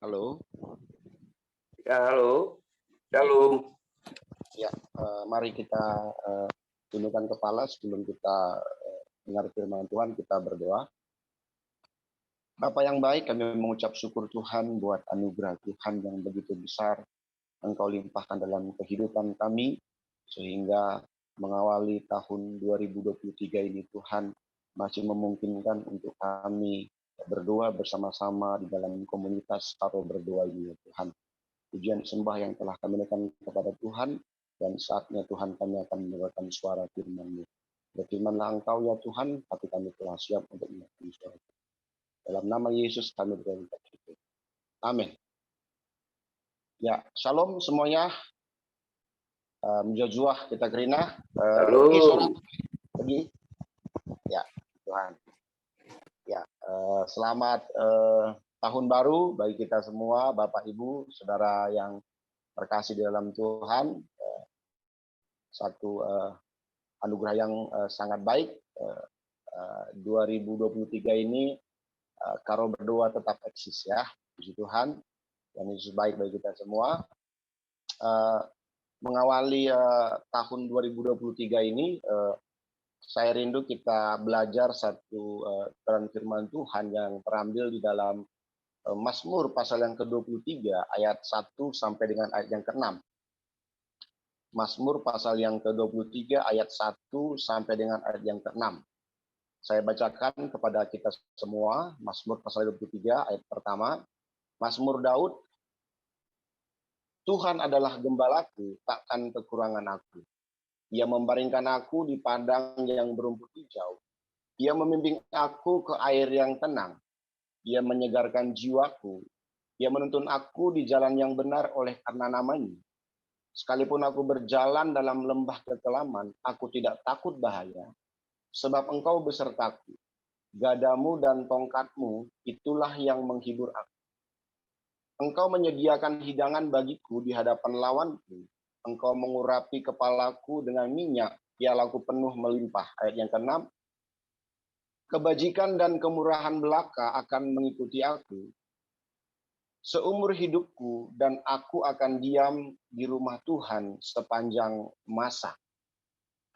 Halo. Ya, halo. Shalom. Ya, mari kita tundukkan kepala sebelum kita dengar firman Tuhan, kita berdoa. Bapa yang baik, kami mengucap syukur Tuhan buat anugerah Tuhan yang begitu besar Engkau limpahkan dalam kehidupan kami, sehingga mengawali tahun 2023 ini Tuhan masih memungkinkan untuk kami berdoa bersama-sama di dalam komunitas atau berdoa ini ya Tuhan. Pujian sembah yang telah kami naikkan kepada Tuhan, dan saatnya Tuhan kami akan mendengarkan suara firman-Mu. Berfirmanlah Engkau ya Tuhan, tapi kami telah siap untuk mendengarkan suara. Dalam nama Yesus kami berdoa. Amin. Ya, shalom semuanya. Menjajuah kita kerina. Shalom. Pergi. Ya, Tuhan. Ya, selamat tahun baru bagi kita semua, Bapak Ibu, saudara yang terkasih di dalam Tuhan. Satu anugerah yang sangat baik. 2023 ini karo berdoa tetap eksis ya, puji Tuhan. Dan Yesus baik bagi kita semua. Mengawali tahun 2023 ini, saya rindu kita belajar satu terang firman Tuhan yang terambil di dalam Mazmur pasal yang ke-23 ayat 1 sampai dengan ayat yang ke-6. Mazmur pasal yang ke-23 ayat 1 sampai dengan ayat yang ke-6. Saya bacakan kepada kita semua Mazmur pasal 23 ayat pertama. Mazmur Daud, Tuhan adalah gembalaku, takkan kekurangan aku. Ia membaringkan aku di padang yang berumput hijau. Ia membimbing aku ke air yang tenang. Ia menyegarkan jiwaku. Ia menuntun aku di jalan yang benar oleh karena namanya. Sekalipun aku berjalan dalam lembah kekelaman, aku tidak takut bahaya. Sebab Engkau besertaku. Gadamu dan tongkatmu, itulah yang menghibur aku. Engkau menyediakan hidangan bagiku di hadapan lawanku. Engkau mengurapi kepalaku dengan minyak, pialaku penuh melimpah. Ayat yang ke-6. Kebajikan dan kemurahan belaka akan mengikuti aku seumur hidupku, dan aku akan diam di rumah Tuhan sepanjang masa.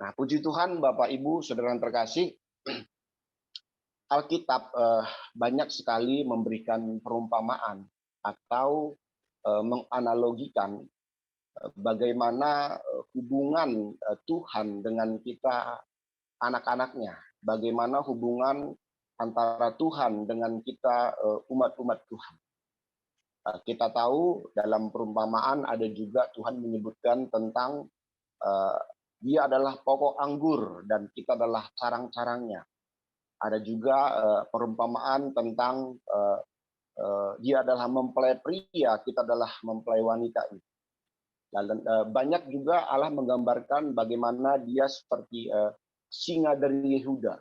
Nah, puji Tuhan, Bapak Ibu, saudara yang terkasih, Alkitab banyak sekali memberikan perumpamaan atau menganalogikan bagaimana hubungan Tuhan dengan kita anak-anaknya, bagaimana hubungan antara Tuhan dengan kita umat-umat Tuhan. Kita tahu dalam perumpamaan ada juga Tuhan menyebutkan tentang dia adalah pokok anggur dan kita adalah carang-carangnya. Ada juga perumpamaan tentang dia adalah mempelai pria, kita adalah mempelai wanita. Dan banyak juga Allah menggambarkan bagaimana dia seperti singa dari Yehuda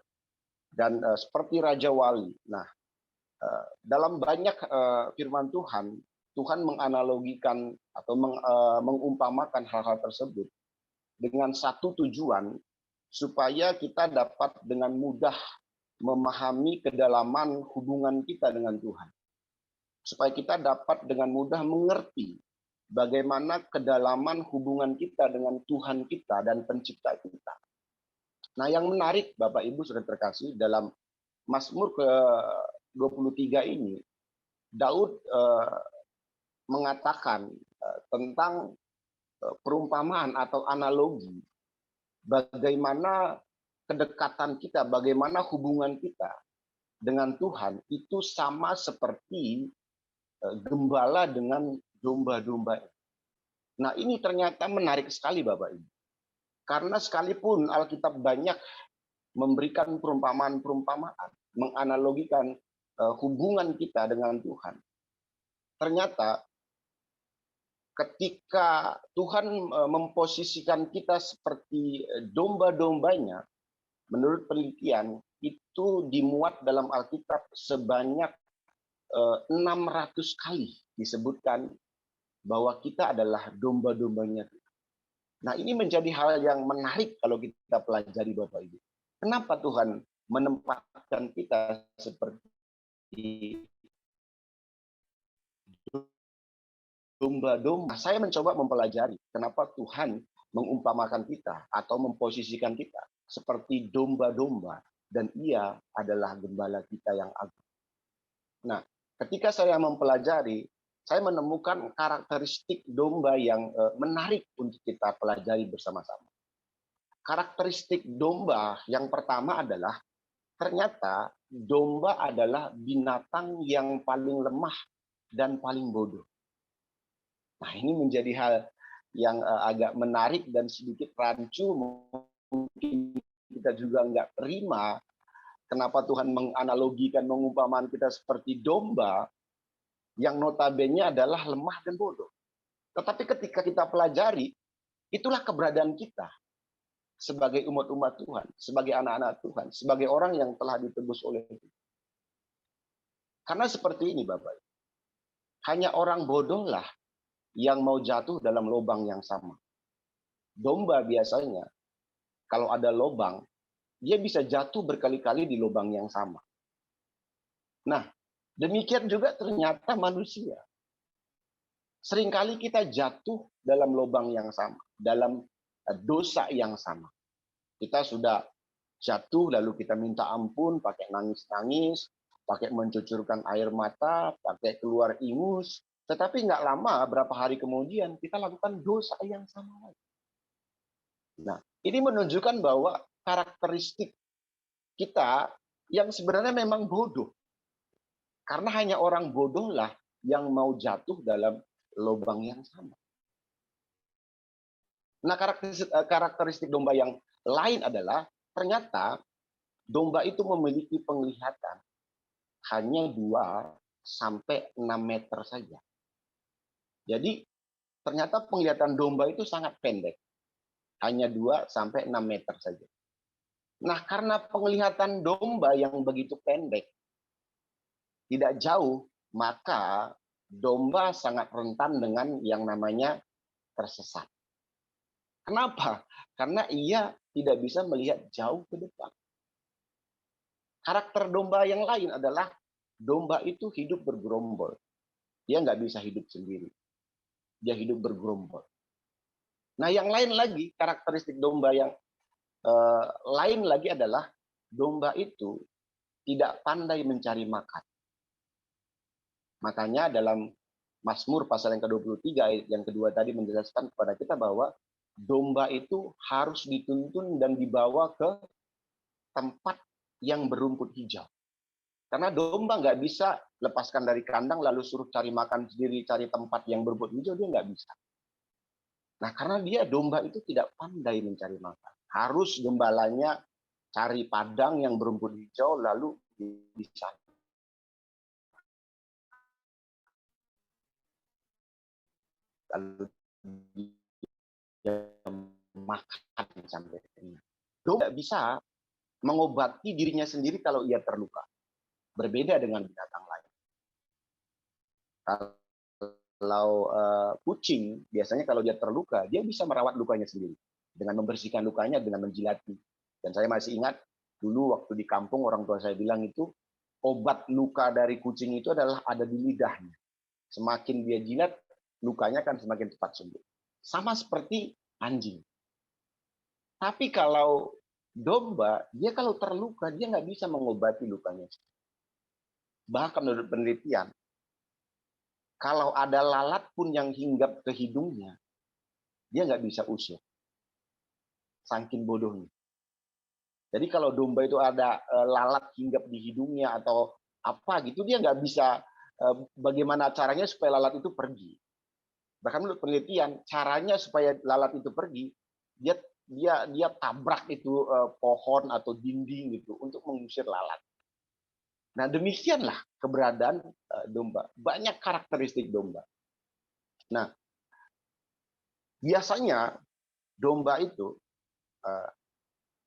dan seperti Raja Wali. Nah, dalam banyak firman Tuhan, Tuhan menganalogikan atau mengumpamakan hal-hal tersebut dengan satu tujuan supaya kita dapat dengan mudah memahami kedalaman hubungan kita dengan Tuhan. Supaya kita dapat dengan mudah mengerti bagaimana kedalaman hubungan kita dengan Tuhan kita dan pencipta kita. Nah, yang menarik Bapak Ibu sudah terkasih, dalam Mazmur ke-23 ini, Daud mengatakan tentang perumpamaan atau analogi bagaimana kedekatan kita, bagaimana hubungan kita dengan Tuhan itu sama seperti gembala dengan domba-domba. Nah, ini ternyata menarik sekali Bapak Ibu. Karena sekalipun Alkitab banyak memberikan perumpamaan-perumpamaan, menganalogikan hubungan kita dengan Tuhan. Ternyata ketika Tuhan memposisikan kita seperti domba-dombanya, menurut penelitian itu dimuat dalam Alkitab sebanyak 600 kali disebutkan bahwa kita adalah domba-dombanya. Nah, ini menjadi hal yang menarik kalau kita pelajari Bapak Ibu. Kenapa Tuhan menempatkan kita seperti domba-domba. Saya mencoba mempelajari kenapa Tuhan mengumpamakan kita atau memposisikan kita seperti domba-domba dan Ia adalah gembala kita yang agung. Nah, ketika saya mempelajari, saya menemukan karakteristik domba yang menarik untuk kita pelajari bersama-sama. Karakteristik domba yang pertama adalah ternyata domba adalah binatang yang paling lemah dan paling bodoh. Nah, ini menjadi hal yang agak menarik dan sedikit rancu. Mungkin kita juga nggak terima kenapa Tuhan menganalogikan, mengumpamakan kita seperti domba yang notabene adalah lemah dan bodoh. Tetapi ketika kita pelajari, itulah keberadaan kita sebagai umat-umat Tuhan, sebagai anak-anak Tuhan, sebagai orang yang telah ditebus oleh Tuhan. Karena seperti ini, Bapak. Hanya orang bodohlah yang mau jatuh dalam lubang yang sama. Domba biasanya, kalau ada lubang, dia bisa jatuh berkali-kali di lubang yang sama. Nah, demikian juga ternyata manusia. Seringkali kita jatuh dalam lubang yang sama, dalam dosa yang sama. Kita sudah jatuh, lalu kita minta ampun, pakai nangis-nangis, pakai mencucurkan air mata, pakai keluar ingus. Tetapi nggak lama, berapa hari kemudian, kita lakukan dosa yang sama lagi. Nah, ini menunjukkan bahwa karakteristik kita yang sebenarnya memang bodoh. Karena hanya orang bodohlah yang mau jatuh dalam lubang yang sama. Nah, karakteristik domba yang lain adalah ternyata domba itu memiliki penglihatan hanya 2-6 meter saja. Jadi ternyata penglihatan domba itu sangat pendek. Hanya 2-6 meter saja. Nah, karena penglihatan domba yang begitu pendek, tidak jauh, maka domba sangat rentan dengan yang namanya tersesat. Kenapa? Karena ia tidak bisa melihat jauh ke depan. Karakter domba yang lain adalah domba itu hidup bergerombol. Dia nggak bisa hidup sendiri. Dia hidup bergerombol. Nah, yang lain lagi, karakteristik domba yang lain lagi adalah domba itu tidak pandai mencari makan. Makanya dalam Mazmur pasal yang ke-23 ayat yang kedua tadi menjelaskan kepada kita bahwa domba itu harus dituntun dan dibawa ke tempat yang berumput hijau. Karena domba nggak bisa lepaskan dari kandang lalu suruh cari makan sendiri, cari tempat yang berumput hijau, dia nggak bisa. Nah, karena dia domba itu tidak pandai mencari makan. Harus gembalanya cari padang yang berumput hijau lalu bisa lalu dia makan sampai kenyang. Domba tidak bisa mengobati dirinya sendiri kalau ia terluka. Berbeda dengan binatang lain. Kalau kucing, biasanya kalau dia terluka, dia bisa merawat lukanya sendiri. Dengan membersihkan lukanya, dengan menjilati. Dan saya masih ingat, dulu waktu di kampung, orang tua saya bilang itu, obat luka dari kucing itu adalah ada di lidahnya. Semakin dia jilat, lukanya akan semakin cepat sembuh. Sama seperti anjing. Tapi kalau domba, dia kalau terluka, dia nggak bisa mengobati lukanya. Bahkan menurut penelitian, kalau ada lalat pun yang hinggap ke hidungnya, dia nggak bisa usir. Saking bodohnya. Jadi kalau domba itu ada lalat hinggap di hidungnya atau apa gitu, dia nggak bisa bagaimana caranya supaya lalat itu pergi. Bahkan menurut penelitian, caranya supaya lalat itu pergi, dia tabrak itu pohon atau dinding gitu untuk mengusir lalat. Nah, demikianlah keberadaan domba. Banyak karakteristik domba. Nah, biasanya domba itu,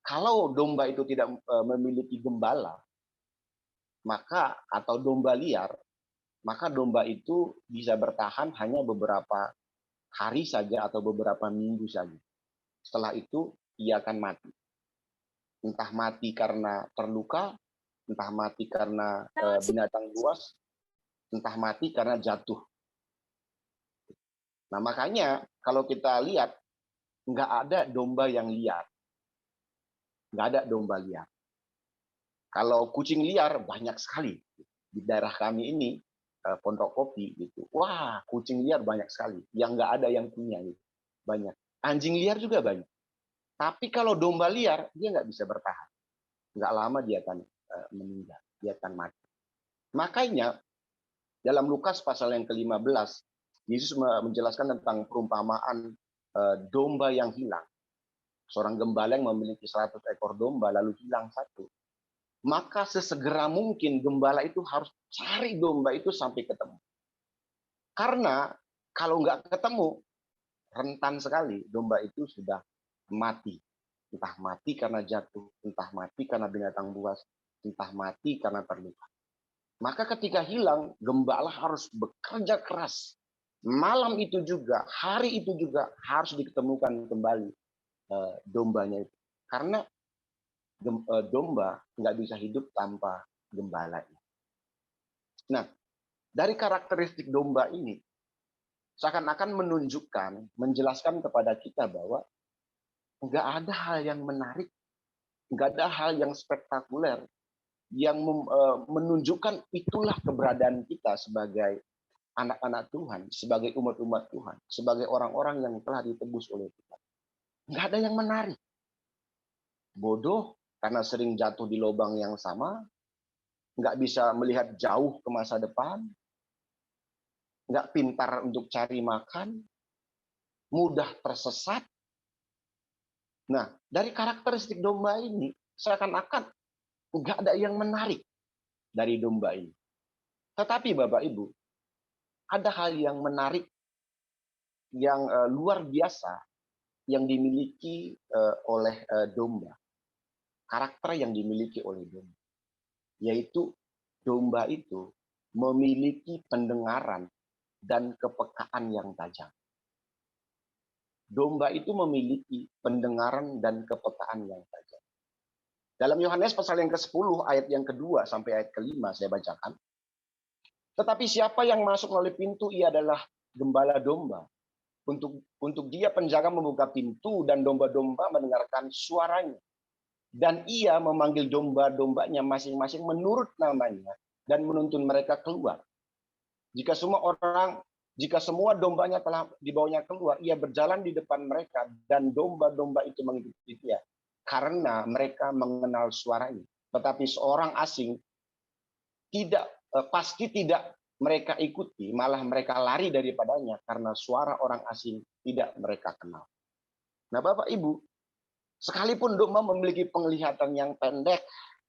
kalau domba itu tidak memiliki gembala, maka atau domba liar, maka domba itu bisa bertahan hanya beberapa hari saja atau beberapa minggu saja. Setelah itu, ia akan mati. Entah mati karena terluka, entah mati karena binatang buas, entah mati karena jatuh. Nah, makanya kalau kita lihat, nggak ada domba yang liar. Nggak ada domba liar. Kalau kucing liar, banyak sekali. Di daerah kami ini, Pondok Kopi, gitu. Wah, kucing liar banyak sekali. Yang nggak ada yang punya. Gitu. Banyak. Anjing liar juga banyak. Tapi kalau domba liar, dia nggak bisa bertahan. Nggak lama dia akan meninggal. Dia akan mati. Makanya, dalam Lukas pasal yang ke-15, Yesus menjelaskan tentang perumpamaan domba yang hilang. Seorang gembala yang memiliki 100 ekor domba lalu hilang satu. Maka sesegera mungkin gembala itu harus cari domba itu sampai ketemu. Karena kalau nggak ketemu, rentan sekali domba itu sudah mati. Entah mati karena jatuh, entah mati karena binatang buas, entah mati karena terluka. Maka ketika hilang, gembala harus bekerja keras. Malam itu juga, hari itu juga harus diketemukan kembali dombanya itu. Karena domba nggak bisa hidup tanpa gembala. Nah, dari karakteristik domba ini, seakan-akan menunjukkan, menjelaskan kepada kita bahwa nggak ada hal yang menarik, nggak ada hal yang spektakuler, yang menunjukkan itulah keberadaan kita sebagai anak-anak Tuhan, sebagai umat-umat Tuhan, sebagai orang-orang yang telah ditebus oleh Tuhan. Nggak ada yang menarik. Bodoh karena sering jatuh di lubang yang sama, nggak bisa melihat jauh ke masa depan, nggak pintar untuk cari makan, mudah tersesat. Nah, dari karakteristik domba ini, seakan-akan nggak ada yang menarik dari domba ini. Tetapi Bapak Ibu, ada hal yang menarik, yang luar biasa, yang dimiliki oleh domba. Karakter yang dimiliki oleh domba. Yaitu domba itu memiliki pendengaran dan kepekaan yang tajam. Domba itu memiliki pendengaran dan kepekaan yang tajam. Dalam Yohanes pasal yang ke-10 ayat yang kedua sampai ayat ke-5 saya bacakan. Tetapi siapa yang masuk melalui pintu, ia adalah gembala domba. Untuk dia penjaga membuka pintu dan domba-domba mendengarkan suaranya. Dan ia memanggil domba-dombanya masing-masing menurut namanya dan menuntun mereka keluar. Jika semua dombanya telah dibawanya keluar, ia berjalan di depan mereka dan domba-domba itu mengikuti dia. Karena mereka mengenal suaranya. Tetapi seorang asing pasti tidak mereka ikuti, malah mereka lari daripadanya karena suara orang asing tidak mereka kenal. Nah, Bapak Ibu, sekalipun domba memiliki penglihatan yang pendek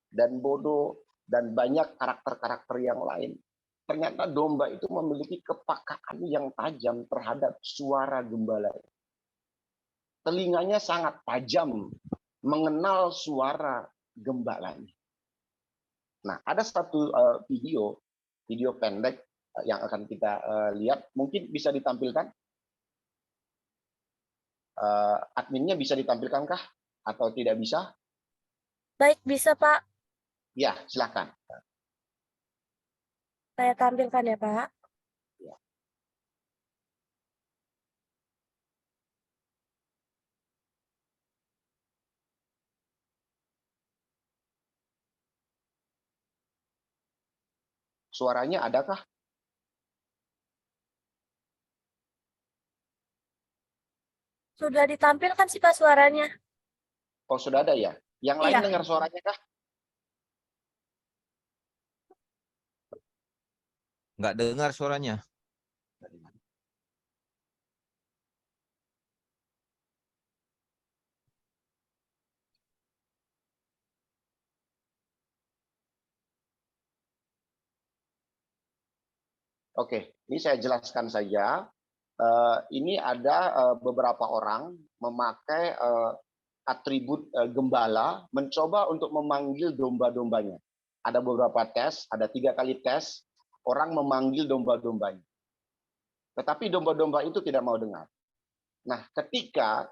dan bodoh dan banyak karakter-karakter yang lain, ternyata domba itu memiliki kepekaan yang tajam terhadap suara gembala. Telinganya sangat tajam mengenal suara gembalanya. Nah, ada satu video pendek yang akan kita lihat. Mungkin bisa ditampilkan? Adminnya bisa ditampilkankah? Atau tidak bisa? Baik, bisa Pak. Ya, silakan. Saya tampilkan ya Pak. Ya. Suaranya adakah? Sudah ditampilkan sih Pak suaranya. Oh, sudah ada ya? Yang lain Iya. dengar suaranya kah? Nggak dengar suaranya. Oke, ini saya jelaskan saja. Ini ada beberapa orang memakai atribut gembala, mencoba untuk memanggil domba-dombanya. Ada beberapa tes, ada 3 kali tes, orang memanggil domba-dombanya. Tetapi domba-domba itu tidak mau dengar. Nah, ketika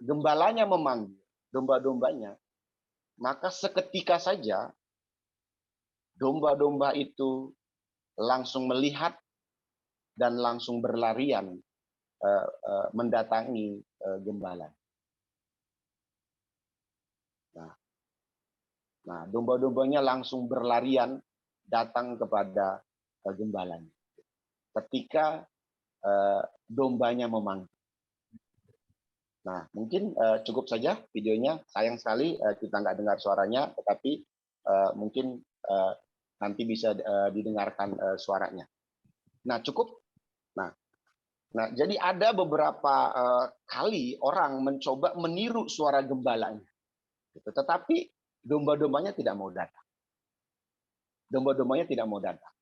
gembalanya memanggil domba-dombanya, maka seketika saja domba-domba itu langsung melihat dan langsung berlarian mendatangi gembala. Nah, domba-dombanya langsung berlarian datang kepada gembalanya. Ketika dombanya memanggil. Nah, mungkin cukup saja videonya. Sayang sekali kita nggak dengar suaranya, tetapi mungkin nanti bisa didengarkan suaranya. Nah, cukup. Nah, jadi ada beberapa kali orang mencoba meniru suara gembalanya, tetapi domba-dombanya tidak mau datang. Domba-dombanya tidak mau datang.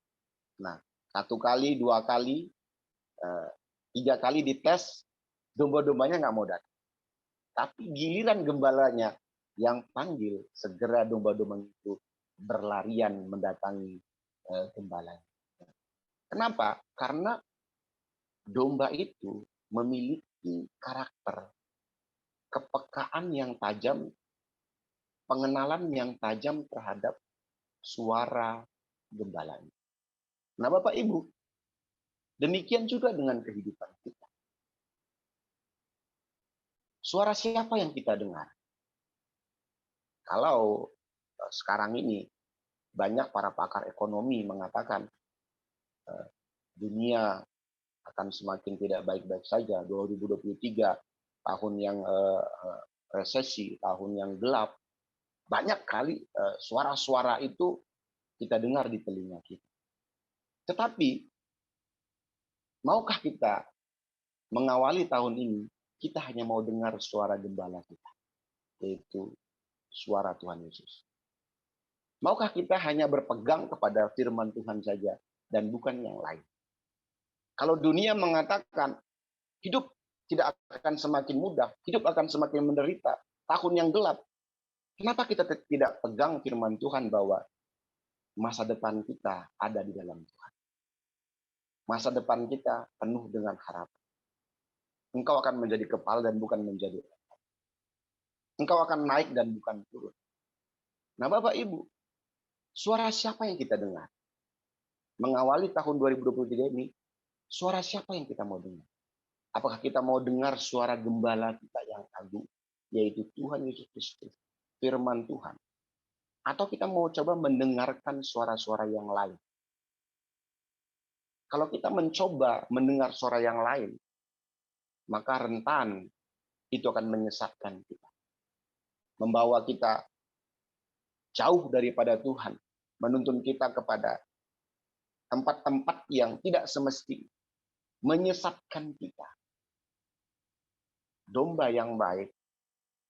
Nah, 1 kali, 2 kali, 3 kali dites, domba-dombanya nggak mau datang. Tapi giliran gembalanya yang panggil, segera domba-domba itu berlarian mendatangi gembalanya. Kenapa? Karena domba itu memiliki karakter, kepekaan yang tajam, pengenalan yang tajam terhadap suara gembalanya. Nah, Bapak Ibu, demikian juga dengan kehidupan kita. Suara siapa yang kita dengar? Kalau sekarang ini banyak para pakar ekonomi mengatakan dunia akan semakin tidak baik-baik saja. 2023 tahun yang resesi, tahun yang gelap. Banyak kali suara-suara itu kita dengar di telinga kita. Tetapi maukah kita mengawali tahun ini kita hanya mau dengar suara gembala kita, yaitu suara Tuhan Yesus? Maukah kita hanya berpegang kepada firman Tuhan saja dan bukan yang lain? Kalau dunia mengatakan hidup tidak akan semakin mudah, hidup akan semakin menderita, tahun yang gelap, kenapa kita tidak pegang firman Tuhan bahwa masa depan kita ada di dalam Tuhan? Masa depan kita penuh dengan harapan. Engkau akan menjadi kepala dan bukan menjadi ekor. Engkau akan naik dan bukan turun. Nah, Bapak Ibu, suara siapa yang kita dengar? Mengawali tahun 2023 ini, suara siapa yang kita mau dengar? Apakah kita mau dengar suara gembala kita yang agung, yaitu Tuhan Yesus Kristus, firman Tuhan? Atau kita mau coba mendengarkan suara-suara yang lain? Kalau kita mencoba mendengar suara yang lain, maka rentan itu akan menyesatkan kita. Membawa kita jauh daripada Tuhan, menuntun kita kepada tempat-tempat yang tidak semestinya, menyesatkan kita. Domba yang baik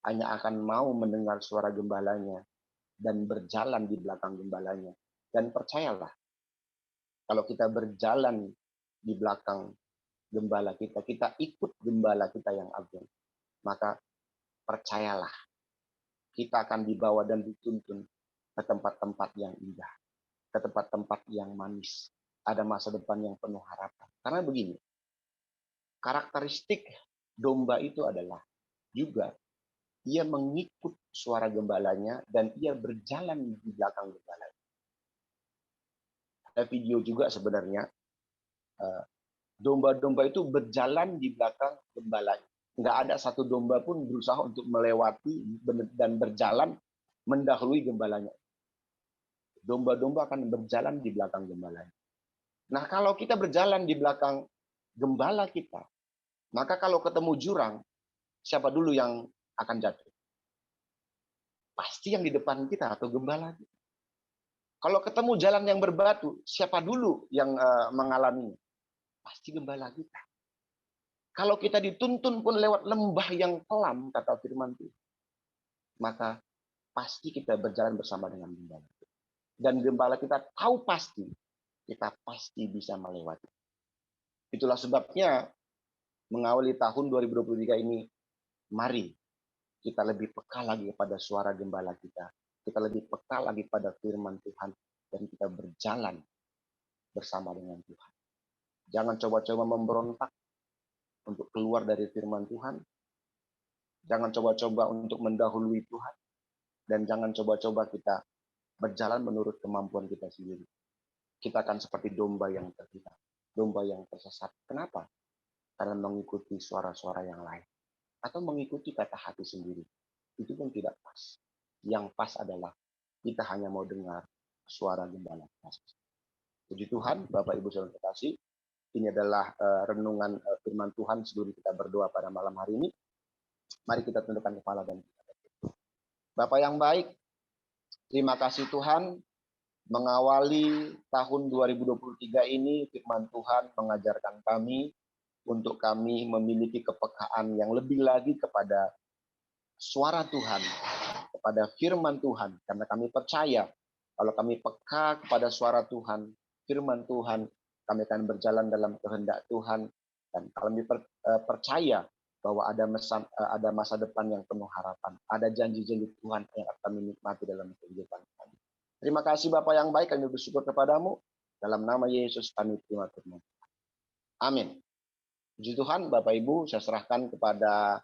hanya akan mau mendengar suara gembalanya dan berjalan di belakang gembalanya. Dan percayalah, kalau kita berjalan di belakang gembala kita, kita ikut gembala kita yang agung, maka percayalah, kita akan dibawa dan dituntun ke tempat-tempat yang indah, ke tempat-tempat yang manis. Ada masa depan yang penuh harapan. Karena begini, karakteristik domba itu adalah juga ia mengikut suara gembalanya dan ia berjalan di belakang gembalanya. Ada video juga sebenarnya, domba-domba itu berjalan di belakang gembalanya. Nggak ada satu domba pun berusaha untuk melewati dan berjalan mendahului gembalanya. Domba-domba akan berjalan di belakang gembalanya. Nah, kalau kita berjalan di belakang gembala kita, maka kalau ketemu jurang, siapa dulu yang akan jatuh? Pasti yang di depan kita atau gembala kita. Kalau ketemu jalan yang berbatu, siapa dulu yang mengalaminya? Pasti gembala kita. Kalau kita dituntun pun lewat lembah yang kelam, kata firman Tuhan, maka pasti kita berjalan bersama dengan gembala. Dan gembala kita tahu pasti, kita pasti bisa melewati. Itulah sebabnya mengawali tahun 2023 ini, mari kita lebih peka lagi pada suara gembala kita. Kita lebih peka lagi pada firman Tuhan. Dan kita berjalan bersama dengan Tuhan. Jangan coba-coba memberontak untuk keluar dari firman Tuhan. Jangan coba-coba untuk mendahului Tuhan. Dan jangan coba-coba kita berjalan menurut kemampuan kita sendiri. Kita akan seperti domba yang terhilang. domba yang tersesat. Kenapa? Karena mengikuti suara-suara yang lain. Atau mengikuti kata hati sendiri. Itu pun tidak pas. Yang pas adalah kita hanya mau dengar suara gembala. Puji Tuhan, Bapak Ibu Saudara terkasih, ini adalah renungan firman Tuhan sebelum kita berdoa pada malam hari ini. Mari kita tundukkan kepala dan kita berdoa. Bapak yang baik, terima kasih Tuhan, mengawali tahun 2023 ini firman Tuhan mengajarkan kami untuk kami memiliki kepekaan yang lebih lagi kepada suara Tuhan, kepada firman Tuhan, karena kami percaya kalau kami peka kepada suara Tuhan, firman Tuhan, kami akan berjalan dalam kehendak Tuhan, dan kami percaya bahwa ada masa depan yang penuh harapan, ada janji-janji Tuhan yang akan kami nikmati dalam kehidupan kami. Terima kasih Bapak yang baik, kami bersyukur kepadamu, dalam nama Yesus kami terima firman. Amin. Puji Tuhan, Bapak Ibu, saya serahkan kepada